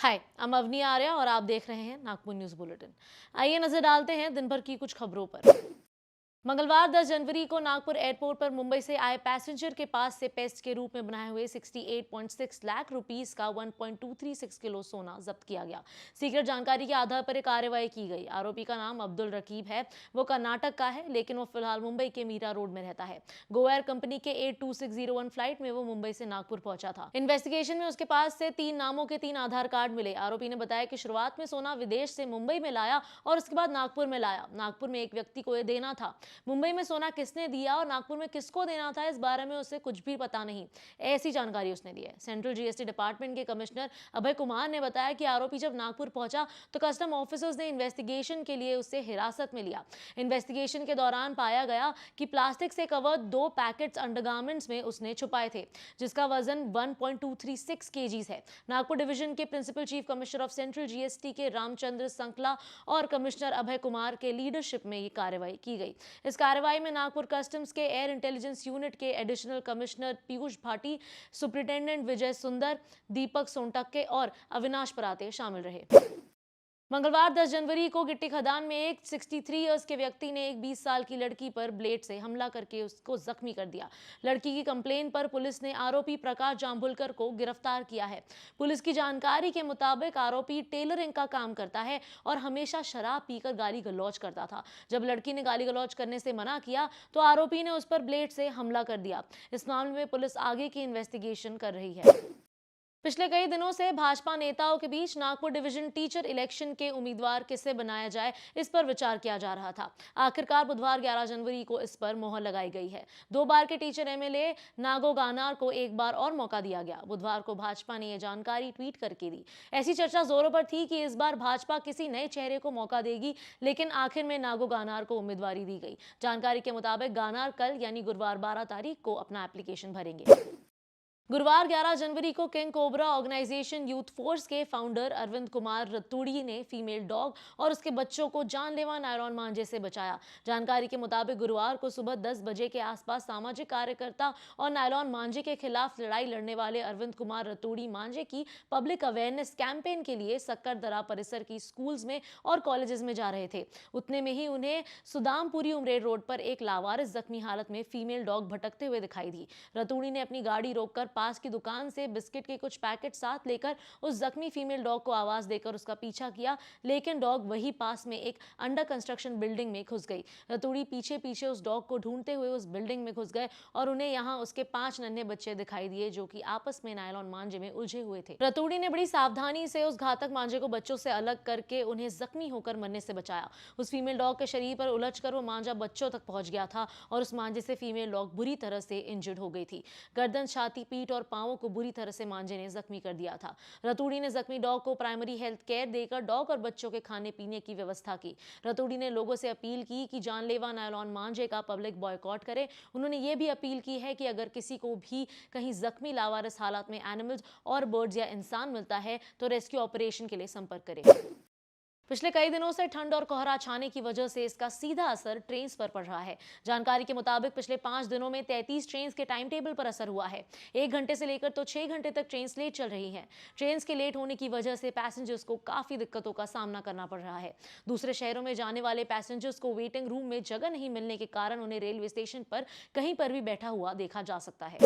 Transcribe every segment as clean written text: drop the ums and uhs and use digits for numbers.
हाय, I'm Avani Arya और आप देख रहे हैं नागपुर न्यूज बुलेटिन। आइए नजर डालते हैं दिन भर की कुछ खबरों पर। मंगलवार 10 जनवरी को नागपुर एयरपोर्ट पर मुंबई से आए पैसेंजर के पास से पेस्ट के रूप में बनाए हुए 68.6 लाख रुपीस का 1.236 किलो सोना जब्त किया गया। सीक्रेट जानकारी के आधार पर कार्रवाई की गई। आरोपी का नाम अब्दुल रकीब है। वो कर्नाटक का है, लेकिन वो फिलहाल मुंबई के मीरा रोड में रहता है। गो एयर कंपनी के 82601 फ्लाइट में वो मुंबई से नागपुर पहुंचा था। इन्वेस्टिगेशन में उसके पास से 3 नामों के 3 आधार कार्ड मिले। आरोपी ने बताया कि शुरुआत में सोना विदेश से मुंबई में लाया और उसके बाद नागपुर में लाया। नागपुर में एक व्यक्ति को यह देना था। मुंबई में सोना किसने दिया और नागपुर में किसको देना था, इस बारे में उसे कुछ भी पता नहीं, ऐसी जानकारी उसने दी है। सेंट्रल जीएसटी डिपार्टमेंट के कमिश्नर अभय कुमार ने बताया कि आरोपी जब नागपुर पहुंचा तो कस्टम ऑफिसर्स ने इन्वेस्टिगेशन के लिए उसे हिरासत में लिया। इन्वेस्टिगेशन के दौरान पाया गया कि प्लास्टिक से कवर 2 पैकेट्स अंडरगारमेंट्स में उसने छुपाए थे, जिसका वजन 1.236 केजीज है। नागपुर डिवीजन के principal chief commissioner of central GST के रामचंद्र संकला और कमिश्नर अभय कुमार के लीडरशिप में ये कार्रवाई की गई। इस कार्रवाई में नागपुर कस्टम्स के एयर इंटेलिजेंस यूनिट के additional commissioner Piyush Bhati, superintendent Vijay Sundar, Deepak Sontakke और अविनाश पराते शामिल रहे। मंगलवार 10 जनवरी को गिट्टी खदान में एक 63 इयर्स के व्यक्ति ने एक 20 साल की लड़की पर ब्लेड से हमला करके उसको जख्मी कर दिया। लड़की की कंप्लेन पर पुलिस ने आरोपी प्रकाश जाम्भुलकर को गिरफ्तार किया है। पुलिस की जानकारी के मुताबिक आरोपी टेलरिंग का काम करता है और हमेशा शराब पीकर गाली गलौज करता था। जब लड़की ने गाली गलौज करने से मना किया तो आरोपी ने उस पर ब्लेड से हमला कर दिया। इस मामले में पुलिस आगे की इन्वेस्टिगेशन कर रही है। पिछले कई दिनों से भाजपा नेताओं के बीच नागपुर डिवीजन टीचर इलेक्शन के उम्मीदवार किसे बनाया जाए, इस पर विचार किया जा रहा था। आखिरकार बुधवार 11 जनवरी को इस पर मोहर लगाई गई है। 2 बार के टीचर एमएलए नागो गानार को एक बार और मौका दिया गया। बुधवार को भाजपा ने यह जानकारी ट्वीट करके दी। ऐसी चर्चा जोरों पर थी कि इस बार भाजपा किसी नए चेहरे को मौका देगी, लेकिन आखिर में नागो गानार को उम्मीदवारी दी गई। जानकारी के मुताबिक गानार कल यानी गुरुवार 12 तारीख को अपना एप्लीकेशन भरेंगे। गुरुवार 11 जनवरी को king cobra organisation youth force के फाउंडर अरविंद कुमार रतूड़ी ने फीमेल डॉग और उसके बच्चों को जानलेवा नायलॉन मांझे से बचाया। जानकारी के मुताबिक गुरुवार को सुबह 10 बजे के आसपास सामाजिक कार्यकर्ता और नायलॉन मांझे के खिलाफ लड़ाई लड़ने वाले अरविंद कुमार रतूड़ी मांझे की पब्लिक अवेयरनेस कैंपेन के लिए सक्करदरा परिसर की स्कूल्स में और कॉलेजेस में जा रहे थे। उतने में ही उन्हें सुदामपुरी उमरेड रोड पर एक लावारिस जख्मी हालत में फीमेल डॉग भटकते हुए दिखाई दी। रतूड़ी ने अपनी गाड़ी रोककर पास की दुकान से बिस्किट के कुछ पैकेट साथ लेकर उस जख्मी फीमेल डॉग को आवाज देकर उसका पीछा किया, लेकिन डॉग वही पास में एक अंडर कंस्ट्रक्शन बिल्डिंग में घुस गई। रतूड़ी पीछे पीछे उस डॉग को ढूंढते हुए उस बिल्डिंग में घुस गए और उन्हें यहाँ उसके 5 नन्हे बच्चे दिखाई दिए, जो कि आपस में नायलॉन मांझे में उलझे हुए थे। रतूड़ी ने बड़ी सावधानी से उस घातक मांझे को बच्चों से अलग करके उन्हें जख्मी होकर मरने से बचाया। उस फीमेल डॉग के शरीर पर उलझकर वो मांझा बच्चों तक पहुंच गया था और उस मांझे से फीमेल डॉग बुरी तरह से इंजर्ड हो गई थी। गर्दन, छाती, पीठ और पांवों को बुरी तरह से मांझे ने जख्मी कर दिया था। रतूड़ी ने जख्मी डॉग को प्राइमरी हेल्थ केयर देकर डॉग और बच्चों के खाने पीने की व्यवस्था की। रतूड़ी ने लोगों से अपील की कि जानलेवा नायलॉन मांझे का पब्लिक बॉयकॉट करे। उन्होंने ये भी अपील की है कि अगर किसी को भी कहीं जख्मी लावारिस हालत में एनिमल्स और बर्ड्स या इंसान मिलता है तो रेस्क्यू ऑपरेशन के लिए संपर्क करें। पिछले कई दिनों से ठंड और कोहरा छाने की वजह से इसका सीधा असर ट्रेन पर पड़ रहा है। जानकारी के मुताबिक पिछले 5 दिनों में 33 ट्रेन के टाइम टेबल पर असर हुआ है। 1 घंटे से लेकर तो 6 घंटे तक ट्रेन लेट चल रही हैं। ट्रेन के लेट होने की वजह से पैसेंजर्स को काफी दिक्कतों का सामना करना पड़ रहा है। दूसरे शहरों में जाने वाले पैसेंजर्स को वेटिंग रूम में जगह नहीं मिलने के कारण उन्हें रेलवे स्टेशन पर कहीं पर भी बैठा हुआ देखा जा सकता है।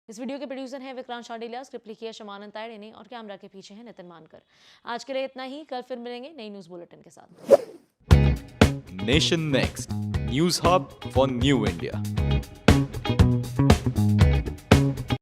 इस वीडियो के प्रोड्यूसर हैं विक्रांत शांडिलिया, स्क्रिप्ट लिखी है शमानंद तायड़े ने और कैमरा के पीछे है नितिन मानकर। आज के लिए इतना ही। कल फिर मिलेंगे नई न्यूज बुलेटिन के साथ। Nation next news hub for new India.